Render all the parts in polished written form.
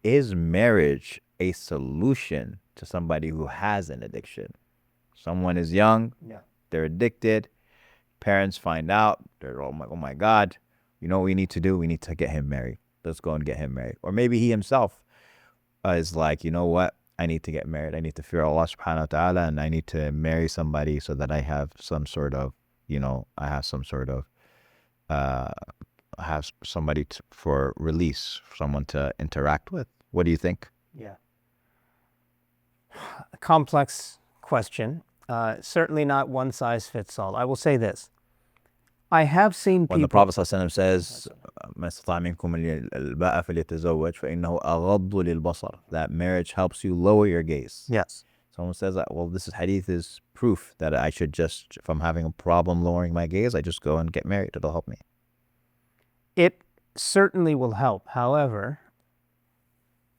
is marriage a solution to somebody who has an addiction? Someone is young, they're addicted, parents find out, they're, oh my God, you know what we need to do? We need to get him married. Let's go and get him married. Or maybe he himself is like, you know what? I need to get married. I need to fear Allah subhanahu wa ta'ala, and I need to marry somebody so that I have some sort of, uh, have somebody for release, someone to interact with. What do you think? Yeah. A complex question. Certainly not one size fits all. I will say this. I have seen people... When the Prophet ﷺ says, "ما استطاع منكم الباءة فليتزوج فإنه أغض للبصر," that marriage helps you lower your gaze. Yes. Someone says that, well, this hadith is proof that I should just, if I'm having a problem lowering my gaze, I just go and get married. It'll help me. It certainly will help. However,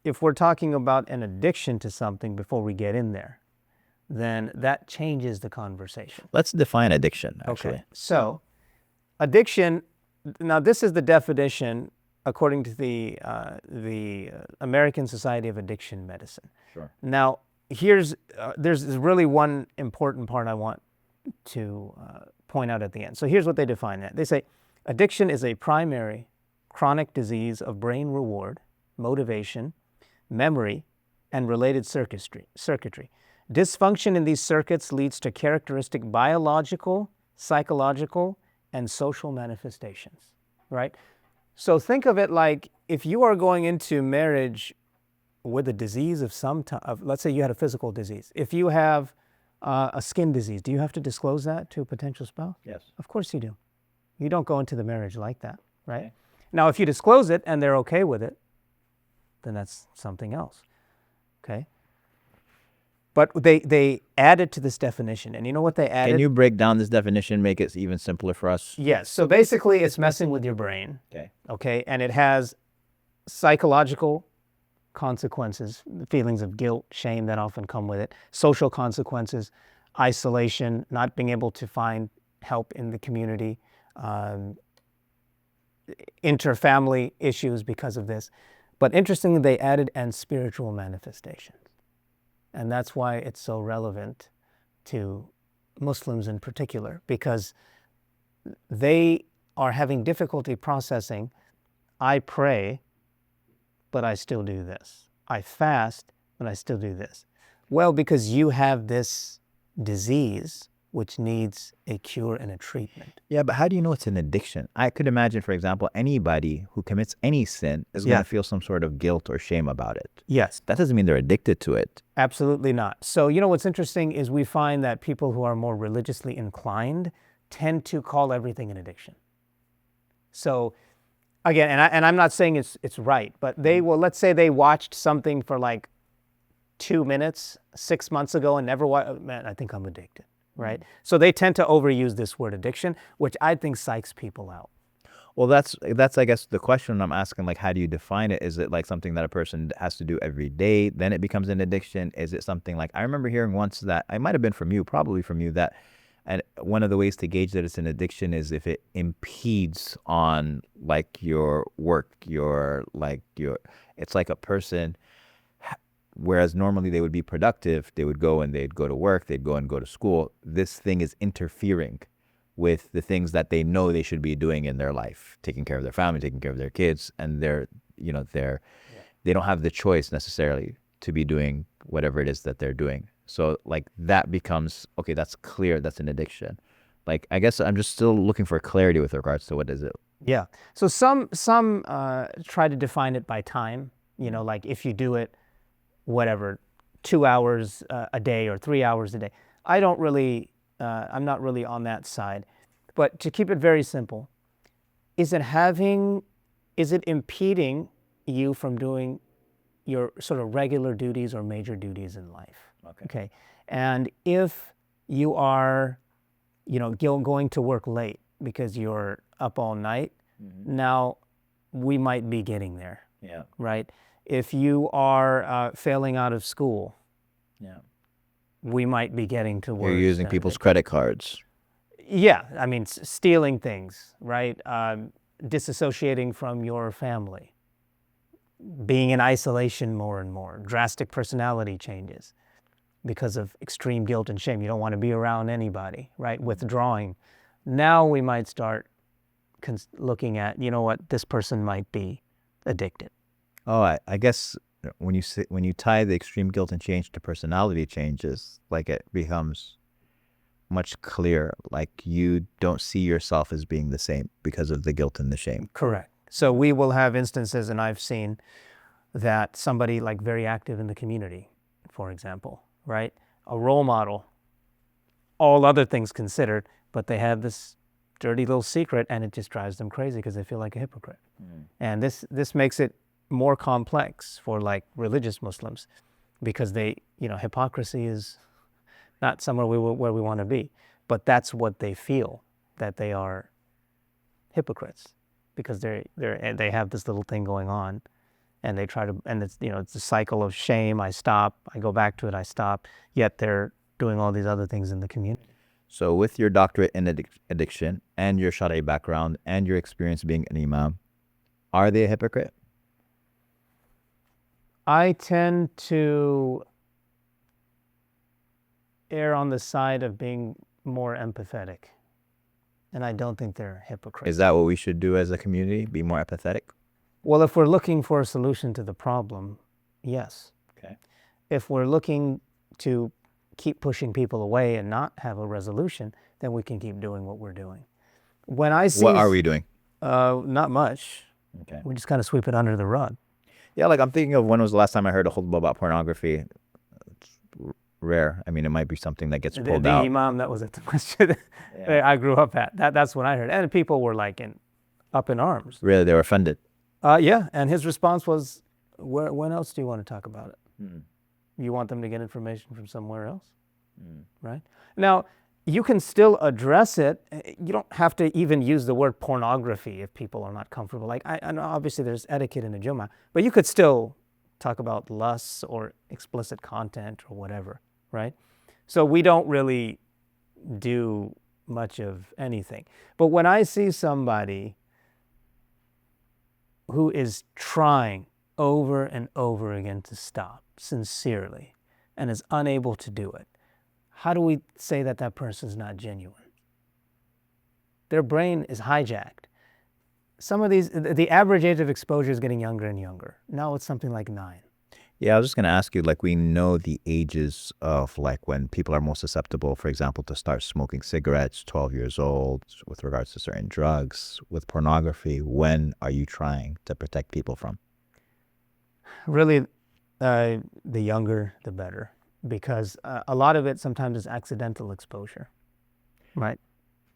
if we're talking about an addiction to something before we get in there, then that changes the conversation. Let's define addiction, actually. Okay. So, addiction, now this is the definition according to the American Society of Addiction Medicine. Sure. Now, there's really one important part I want to point out at the end. So here's what they define that. They say, addiction is a primary chronic disease of brain reward, motivation, memory, and related circuitry. Dysfunction in these circuits leads to characteristic biological, psychological, and social manifestations, right? So think of it like if you are going into marriage with a disease of some type, let's say you had a physical disease. If you have a skin disease, do you have to disclose that to a potential spouse? Yes. Of course you do. You don't go into the marriage like that, right? Okay. Now, if you disclose it and they're okay with it, then that's something else, okay? But they added to this definition, and you know what they added? Can you break down this definition, make it even simpler for us? Yes. So basically, it's messing with your brain. Okay. And it has psychological consequences, feelings of guilt, shame that often come with it, social consequences, isolation, not being able to find help in the community, interfamily issues because of this. But interestingly, they added and spiritual manifestations. And that's why it's so relevant to Muslims in particular, because they are having difficulty processing, I pray, but I still do this. I fast, but I still do this. Well, because you have this disease which needs a cure and a treatment. Yeah, but how do you know it's an addiction? I could imagine, for example, anybody who commits any sin is going to feel some sort of guilt or shame about it. Yes. That doesn't mean they're addicted to it. Absolutely not. So, you know, what's interesting is we find that people who are more religiously inclined tend to call everything an addiction. So, again, and I'm not saying it's right, but they will, let's say they watched something for like 2 minutes 6 months ago and never watched, man, I think I'm addicted. Right? So they tend to overuse this word addiction, which I think psychs people out. Well, that's I guess the question I'm asking, like, how do you define it? Is it like something that a person has to do every day, then it becomes an addiction? Is it something like, I remember hearing once that, it might have been from you, probably from you, that and one of the ways to gauge that it's an addiction is if it impedes on like your work, it's like a person, whereas normally they would be productive, they would go and they'd go to work, they'd go and go to school. This thing is interfering with the things that they know they should be doing in their life, taking care of their family, taking care of their kids, and they don't have the choice necessarily to be doing whatever it is that they're doing. So like that becomes, okay, that's clear, that's an addiction. Like, I guess I'm just still looking for clarity with regards to what is it. Yeah. So some try to define it by time, like if you do it, whatever, 2 hours a day or 3 hours a day. I'm not really on that side. But to keep it very simple, is it impeding you from doing your sort of regular duties or major duties in life? Okay. And if you are, going to work late because you're up all night, now we might be getting there. Yeah. Right? If you are failing out of school, we might be getting to work. You're using people's credit cards. Yeah, I mean, stealing things, right? Disassociating from your family. being in isolation more and more, drastic personality changes because of extreme guilt and shame. You don't want to be around anybody, right? Withdrawing. Now we might start looking at, you know what, this person might be addicted. Oh, I guess when you tie the extreme guilt and change to personality changes, like it becomes much clearer. Like you don't see yourself as being the same because of the guilt and the shame. Correct. So we will have instances, and I've seen that somebody like very active in the community, for example, right? A role model, all other things considered, but they have this dirty little secret, and it just drives them crazy because they feel like a hypocrite. And this makes it more complex for like religious Muslims, because they, hypocrisy is not somewhere where we want to be, but that's what they feel, that they are hypocrites, because they have this little thing going on, and they try to, and it's a cycle of shame. I stop, I go back to it, I stop, yet they're doing all these other things in the community. So with your doctorate in addiction and your Sharia background and your experience being an imam, are they a hypocrite? I tend to err on the side of being more empathetic, and I don't think they're hypocrites. Is that what we should do as a community? Be more empathetic? Well, if we're looking for a solution to the problem, yes. Okay. If we're looking to keep pushing people away and not have a resolution, then we can keep doing what we're doing. When I see, What are we doing? Not much. Okay. We just kind of sweep it under the rug. Yeah, like I'm thinking of when was the last time I heard a khutbah about pornography. It's rare. I mean, it might be something that gets pulled the out. imam that was at the masjid I grew up at, that's when I heard, and people were like up in arms. Really, they were offended. Yeah, and his response was, when else do you want to talk about it? Mm. You want them to get information from somewhere else, right? Now, you can still address it. You don't have to even use the word pornography if people are not comfortable. Like, I know obviously there's etiquette in the Jummah, but you could still talk about lusts or explicit content or whatever, right? So we don't really do much of anything. But when I see somebody who is trying over and over again to stop sincerely and is unable to do it, how do we say that that person is not genuine? Their brain is hijacked. Some of these, the average age of exposure is getting younger and younger. Now it's something like 9. Yeah, I was just going to ask you, like, we know the ages of, like, when people are most susceptible, for example, to start smoking cigarettes, 12 years old, with regards to certain drugs, with pornography. When are you trying to protect people from? Really, the younger, the better, because a lot of it sometimes is accidental exposure, right?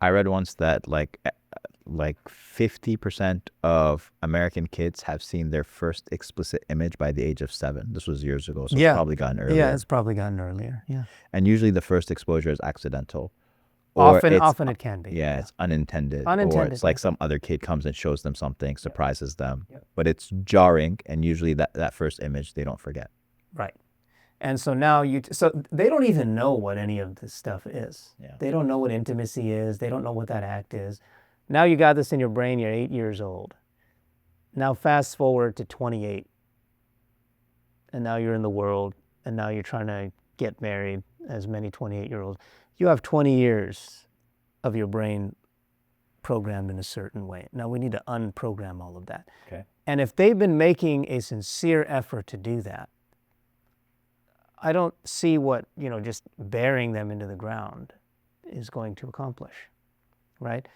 I read once that, like 50% of American kids have seen their first explicit image by the age of 7. This was years ago, so it's probably gotten earlier. Yeah, it's probably gotten earlier, yeah. And usually the first exposure is accidental. Often it can be. Yeah, it's unintended. Unintended. Or it's like some other kid comes and shows them something, surprises them. But it's jarring, and usually that first image they don't forget. Right. And so now so they don't even know what any of this stuff is. Yeah. They don't know what intimacy is. They don't know what that act is. Now you got this in your brain, you're 8 years old. Now fast forward to 28. And now you're in the world, and now you're trying to get married, as many 28-year-olds. You have 20 years of your brain programmed in a certain way. Now we need to unprogram all of that. Okay. And if they've been making a sincere effort to do that, I don't see what, just burying them into the ground is going to accomplish, right?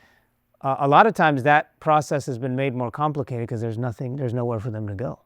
A lot of times that process has been made more complicated because there's nowhere for them to go.